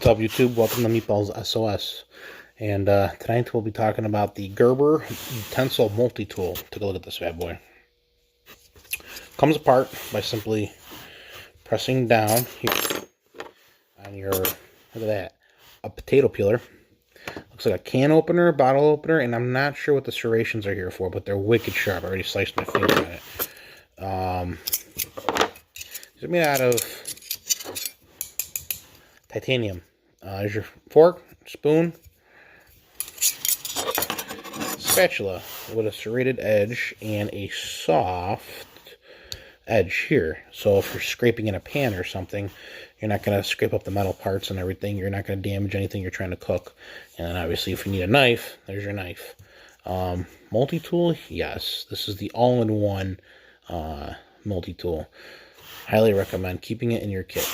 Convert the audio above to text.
What's up, YouTube? Welcome to Meatballs SOS. And tonight we'll be talking about the Gerber utensil multi-tool. Take a look at this bad boy. Comes apart by simply pressing down here on your, look at that, a potato peeler. Looks like a can opener, bottle opener, and I'm not sure what the serrations are here for, but they're wicked sharp. I already sliced my finger on it. These are made out of titanium. There's your fork, spoon, spatula with a serrated edge and a soft edge here. So if you're scraping in a pan or something, you're not going to scrape up the metal parts and everything. You're not going to damage anything you're trying to cook. And then obviously if you need a knife, there's your knife. Multi-tool, yes. This is the all-in-one multi-tool. Highly recommend keeping it in your kit.